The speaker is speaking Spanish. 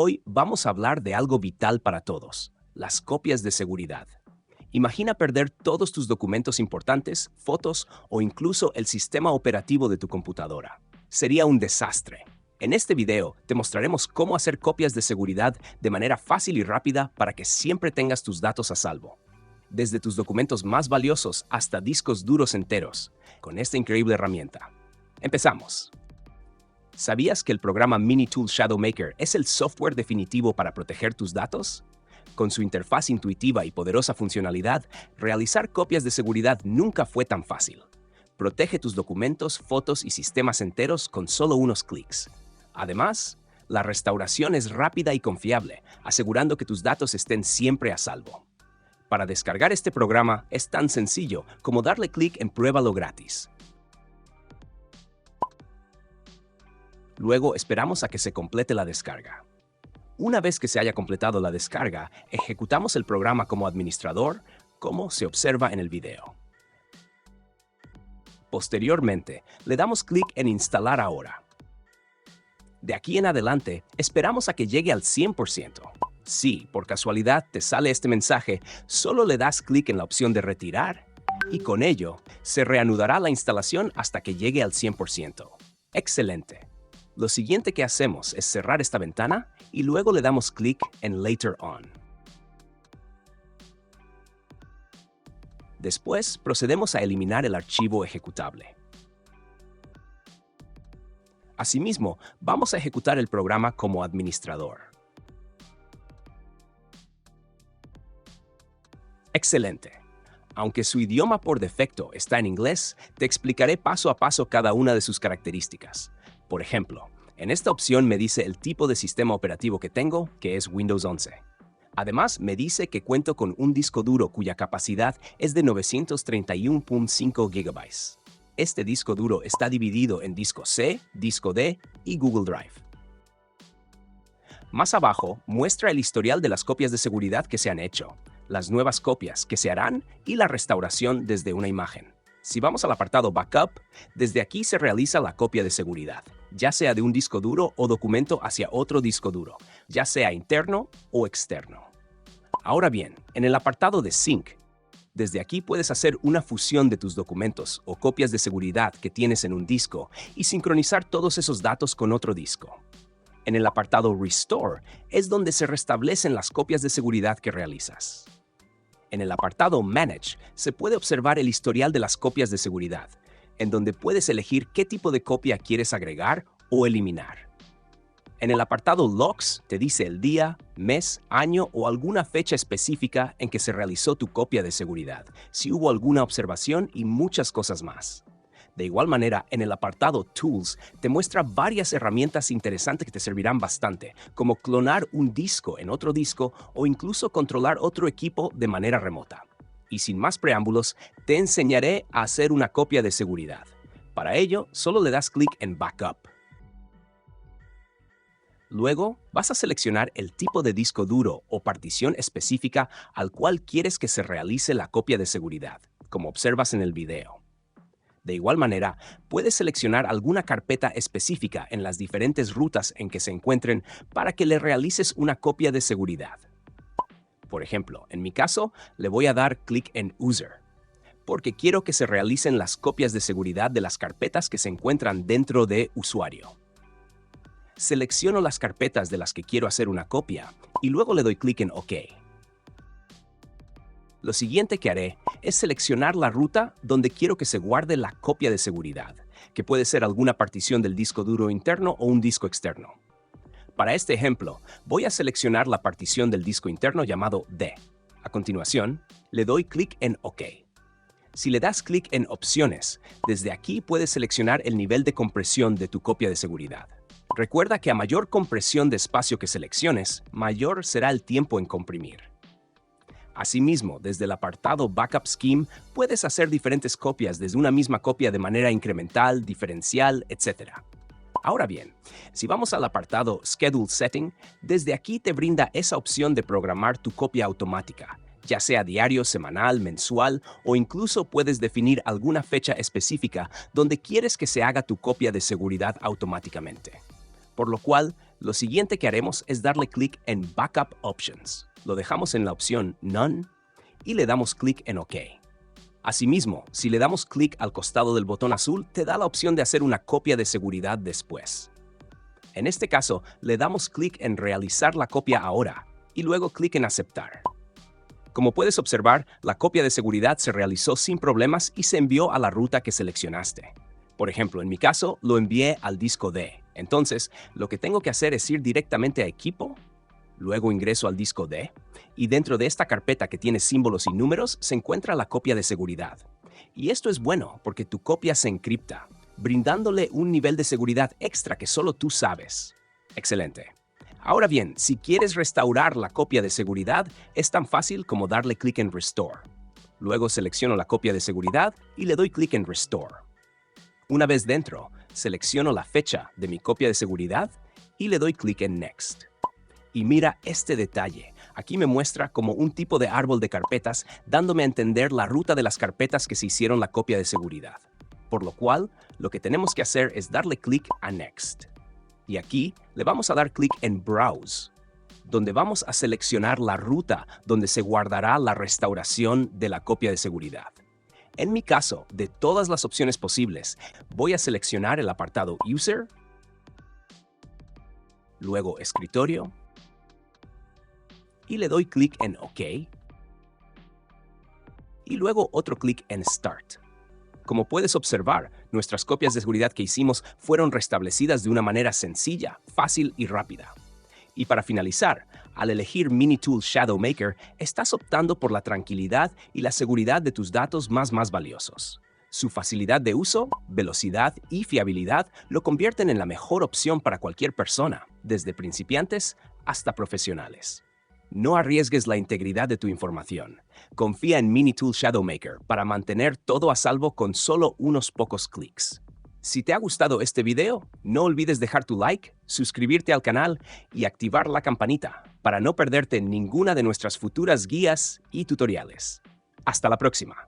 Hoy vamos a hablar de algo vital para todos, las copias de seguridad. Imagina perder todos tus documentos importantes, fotos o incluso el sistema operativo de tu computadora. Sería un desastre. En este video te mostraremos cómo hacer copias de seguridad de manera fácil y rápida para que siempre tengas tus datos a salvo. Desde tus documentos más valiosos hasta discos duros enteros, con esta increíble herramienta. Empezamos. ¿Sabías que el programa Minitool Shadowmaker es el software definitivo para proteger tus datos? Con su interfaz intuitiva y poderosa funcionalidad, realizar copias de seguridad nunca fue tan fácil. Protege tus documentos, fotos y sistemas enteros con solo unos clics. Además, la restauración es rápida y confiable, asegurando que tus datos estén siempre a salvo. Para descargar este programa es tan sencillo como darle clic en Pruébalo gratis. Luego esperamos a que se complete la descarga. Una vez que se haya completado la descarga, ejecutamos el programa como administrador, como se observa en el video. Posteriormente, le damos clic en Instalar ahora. De aquí en adelante, esperamos a que llegue al 100%. Si, por casualidad, te sale este mensaje, solo le das clic en la opción de Retirar y con ello, se reanudará la instalación hasta que llegue al 100%. ¡Excelente! Lo siguiente que hacemos es cerrar esta ventana y luego le damos clic en Later On. Después, procedemos a eliminar el archivo ejecutable. Asimismo, vamos a ejecutar el programa como administrador. ¡Excelente! Aunque su idioma por defecto está en inglés, te explicaré paso a paso cada una de sus características. Por ejemplo, en esta opción me dice el tipo de sistema operativo que tengo, que es Windows 11. Además, me dice que cuento con un disco duro cuya capacidad es de 931.5 GB. Este disco duro está dividido en disco C, disco D y Google Drive. Más abajo, muestra el historial de las copias de seguridad que se han hecho, las nuevas copias que se harán y la restauración desde una imagen. Si vamos al apartado Backup, desde aquí se realiza la copia de seguridad, ya sea de un disco duro o documento hacia otro disco duro, ya sea interno o externo. Ahora bien, en el apartado de Sync, desde aquí puedes hacer una fusión de tus documentos o copias de seguridad que tienes en un disco y sincronizar todos esos datos con otro disco. En el apartado Restore es donde se restablecen las copias de seguridad que realizas. En el apartado Manage se puede observar el historial de las copias de seguridad, en donde puedes elegir qué tipo de copia quieres agregar o eliminar. En el apartado Logs te dice el día, mes, año o alguna fecha específica en que se realizó tu copia de seguridad, si hubo alguna observación y muchas cosas más. De igual manera, en el apartado Tools te muestra varias herramientas interesantes que te servirán bastante, como clonar un disco en otro disco o incluso controlar otro equipo de manera remota. Y sin más preámbulos, te enseñaré a hacer una copia de seguridad. Para ello, solo le das clic en Backup. Luego, vas a seleccionar el tipo de disco duro o partición específica al cual quieres que se realice la copia de seguridad, como observas en el video. De igual manera, puedes seleccionar alguna carpeta específica en las diferentes rutas en que se encuentren para que le realices una copia de seguridad. Por ejemplo, en mi caso, le voy a dar clic en User, porque quiero que se realicen las copias de seguridad de las carpetas que se encuentran dentro de Usuario. Selecciono las carpetas de las que quiero hacer una copia y luego le doy clic en OK. Lo siguiente que haré es seleccionar la ruta donde quiero que se guarde la copia de seguridad, que puede ser alguna partición del disco duro interno o un disco externo. Para este ejemplo, voy a seleccionar la partición del disco interno llamado D. A continuación, le doy clic en OK. Si le das clic en Opciones, desde aquí puedes seleccionar el nivel de compresión de tu copia de seguridad. Recuerda que a mayor compresión de espacio que selecciones, mayor será el tiempo en comprimir. Asimismo, desde el apartado Backup Scheme, puedes hacer diferentes copias desde una misma copia de manera incremental, diferencial, etc. Ahora bien, si vamos al apartado Schedule Setting, desde aquí te brinda esa opción de programar tu copia automática, ya sea diario, semanal, mensual o incluso puedes definir alguna fecha específica donde quieres que se haga tu copia de seguridad automáticamente. Por lo cual, Lo siguiente que haremos es darle clic en Backup Options. Lo dejamos en la opción None y le damos clic en OK. Asimismo, si le damos clic al costado del botón azul, te da la opción de hacer una copia de seguridad después. En este caso, le damos clic en Realizar la copia ahora y luego clic en Aceptar. Como puedes observar, la copia de seguridad se realizó sin problemas y se envió a la ruta que seleccionaste. Por ejemplo, en mi caso, lo envié al disco D. Entonces, lo que tengo que hacer es ir directamente a Equipo, luego ingreso al disco D, y dentro de esta carpeta que tiene símbolos y números se encuentra la copia de seguridad. Y esto es bueno porque tu copia se encripta, brindándole un nivel de seguridad extra que solo tú sabes. Excelente. Ahora bien, si quieres restaurar la copia de seguridad, es tan fácil como darle clic en Restore. Luego selecciono la copia de seguridad y le doy clic en Restore. Una vez dentro, selecciono la fecha de mi copia de seguridad y le doy clic en Next. Y mira este detalle. Aquí me muestra como un tipo de árbol de carpetas, dándome a entender la ruta de las carpetas que se hicieron la copia de seguridad. Por lo cual, lo que tenemos que hacer es darle clic a Next. Y aquí le vamos a dar clic en Browse, donde vamos a seleccionar la ruta donde se guardará la restauración de la copia de seguridad. En mi caso, de todas las opciones posibles, voy a seleccionar el apartado User, luego Escritorio, y le doy clic en OK, y luego otro clic en Start. Como puedes observar, nuestras copias de seguridad que hicimos fueron restablecidas de una manera sencilla, fácil y rápida. Y para finalizar, al elegir Minitool Shadow Maker, estás optando por la tranquilidad y la seguridad de tus datos más valiosos. Su facilidad de uso, velocidad y fiabilidad lo convierten en la mejor opción para cualquier persona, desde principiantes hasta profesionales. No arriesgues la integridad de tu información. Confía en Minitool Shadow Maker para mantener todo a salvo con solo unos pocos clics. Si te ha gustado este video, no olvides dejar tu like, suscribirte al canal y activar la campanita para no perderte ninguna de nuestras futuras guías y tutoriales. Hasta la próxima.